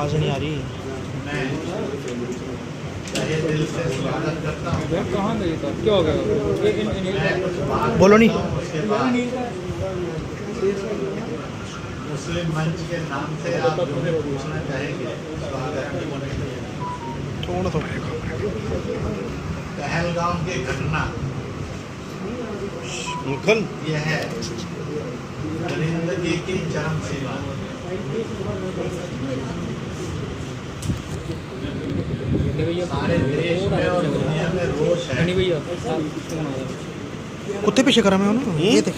आवाज़ नहीं आ रही। मैं तहे दिल से स्वागत करता हूँ। कहाँ गई था, क्या हो गया? बोलो नहीं। उसके बाद मुस्लिम मंच के नाम से आप जो भी पूछना चाहेंगे स्वागत की। थोड़ा पहलगाम की घटना मुखन यह है दरिंदगी की चरम सीमा। सारे देश में और दुनिया में रोष है। भैया कुत्ते पीछे करा मैं ना, ये देख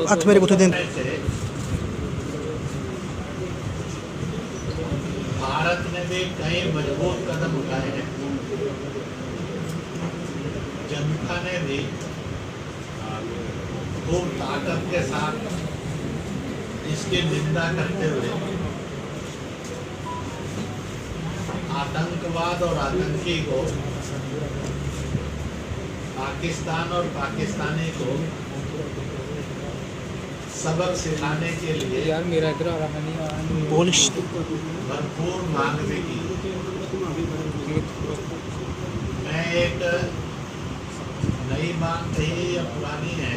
हाथ मेरे कुत्ते दिन। भारत ने भी कई मजबूत कदम उठाए हैं। जनता ने भी खूब ताकत के साथ इसकी निंदा करते हुए आतंकवाद और आतंकी को, पाकिस्तान और पाकिस्तानी को सबक सिखाने के लिए यार मेरा इधर आ रहा नहीं आ रहा। बोलिश भरपूर मांग भी की। मैं एक नई मांग कही या पुरानी है,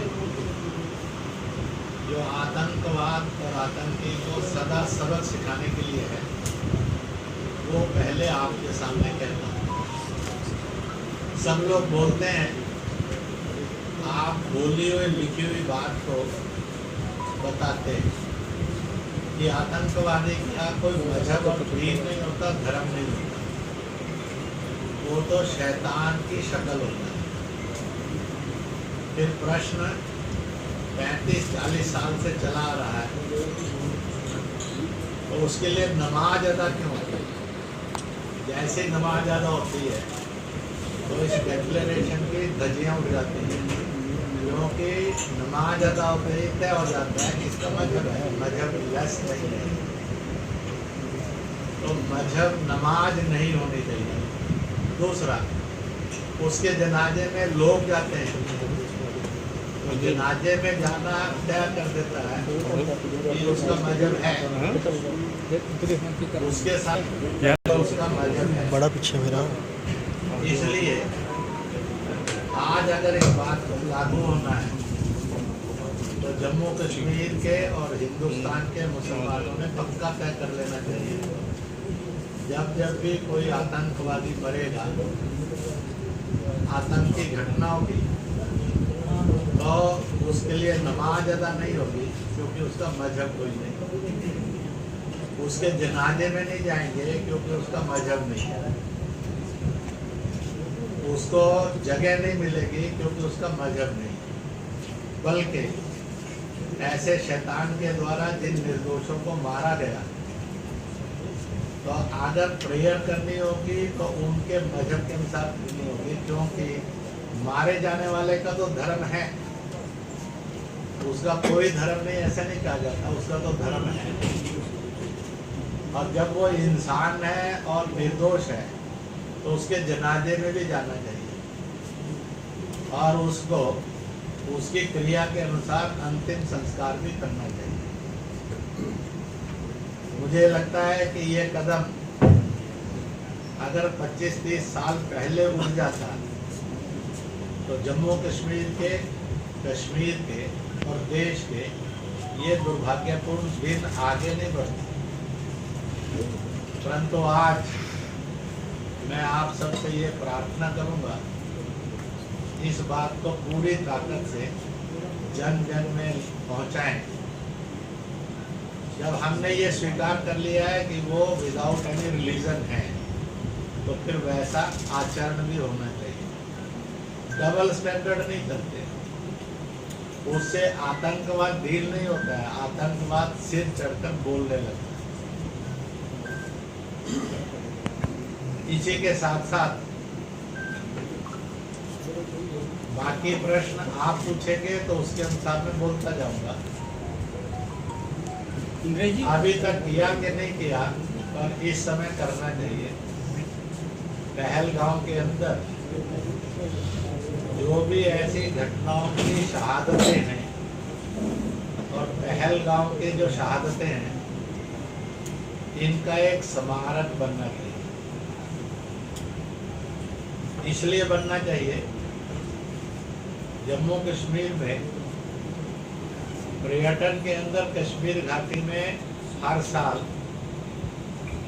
जो आतंकवाद और आतंकी को सदा सबक सिखाने के लिए है, वो पहले आपके सामने कहता हूँ। सब लोग बोलते हैं, आप बोली हुई लिखी हुई बात को बताते हैं कि आतंकवादी का कोई मजहब और दीन नहीं होता, धर्म नहीं होता, वो तो शैतान की शक्ल होता है। फिर प्रश्न 35-40 साल से चला आ रहा है, तो उसके लिए नमाज अदा क्यों होती है? जैसे नमाज अदा होती है तो इस डिक्लेरेशन की धज्जियाँ उड़ जाती हैं, क्योंकि नमाज अदा होते ही तय हो जाता है कि इसका मजहब है, मजहब लस नहीं है। तो मजहब नमाज नहीं होनी चाहिए। दूसरा, उसके जनाजे में लोग जाते हैं, तो जनाजे में जाना तय कर देता है कि उसका मजहब है, उसके साथ उसका मजहब है। बड़ा पीछे मेरा। इसलिए आज अगर इस बात को लागू होना है तो जम्मू कश्मीर के और हिंदुस्तान के मुसलमानों ने पक्का तय कर लेना चाहिए, जब भी कोई आतंकवादी मरेगा, आतंकी घटना होगी, तो उसके लिए नमाज अदा नहीं होगी, क्योंकि उसका मजहब कोई नहीं। उसके जनाजे में नहीं जाएंगे, क्योंकि उसका मजहब नहीं है। उसको जगह नहीं मिलेगी, क्योंकि उसका मजहब नहीं। बल्कि ऐसे शैतान के द्वारा जिन निर्दोषों को मारा गया, तो अगर प्रेयर करनी होगी तो उनके मजहब के अनुसार करनी होगी, क्योंकि मारे जाने वाले का तो धर्म है, उसका कोई धर्म नहीं ऐसा नहीं कहा जाता, उसका तो धर्म है। और जब वो इंसान है और निर्दोष है, तो उसके जनाजे में भी जाना चाहिए और उसको उसकी क्रिया के अनुसार अंतिम संस्कार भी करना चाहिए। मुझे लगता है कि ये कदम अगर 25-30 साल पहले उठ जाता, तो जम्मू कश्मीर के और देश के ये दुर्भाग्यपूर्ण दिन आगे नहीं बढ़ते। परंतु आज मैं आप सबसे ये प्रार्थना करूंगा, इस बात को पूरी ताकत से जन जन में पहुंचाएं। जब हमने ये स्वीकार कर लिया है कि वो विदाउट एनी रिलीजन है, तो फिर वैसा आचरण भी होना चाहिए। डबल स्टैंडर्ड नहीं करते, उससे आतंकवाद डील नहीं होता है, आतंकवाद सिर चढ़कर बोलने लगता है। इसी के साथ साथ बाकी प्रश्न आप पूछेंगे तो उसके अनुसार मैं बोलता जाऊंगा। अभी तक किया कि नहीं किया, पर इस समय करना चाहिए। पहलगाम के अंदर जो भी ऐसी घटनाओं की शहादतें हैं, और पहलगाम की जो शहादतें हैं इनका एक स्मारक बनना चाहिए। इसलिए बनना चाहिए, जम्मू कश्मीर में पर्यटन के अंदर कश्मीर घाटी में हर साल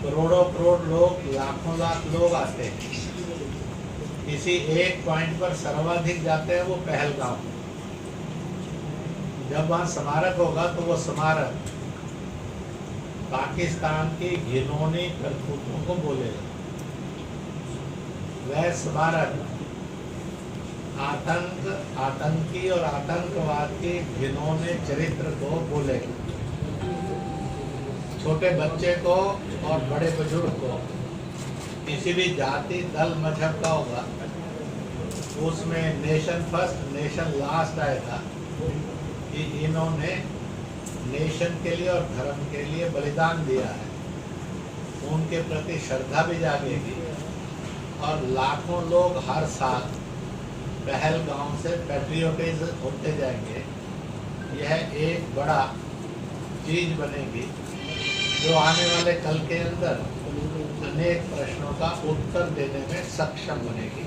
करोड़ों करोड़ लोग, लाखों लाख लोग आते हैं। किसी एक पॉइंट पर सर्वाधिक जाते हैं, वो पहलगाम। जब वहाँ स्मारक होगा तो वो स्मारक पाकिस्तान की घिनौनी करतूतों को बोलेगा। वह स्मारक आतंकी और आतंकवाद के घिनौने चरित्र को बोलेगा। छोटे बच्चे को और बड़े बुजुर्ग को, किसी भी जाति दल मजहब का होगा, उसमें नेशन फर्स्ट नेशन लास्ट आएगा कि इन्होंने नेशन के लिए और धर्म के लिए बलिदान दिया है। उनके प्रति श्रद्धा भी जागेगी और लाखों लोग हर साल पहलगाम से पैट्रियोटाइज होते जाएंगे। यह एक बड़ा चीज बनेगी जो आने वाले कल के अंदर अनेक प्रश्नों का उत्तर देने में सक्षम बनेगी।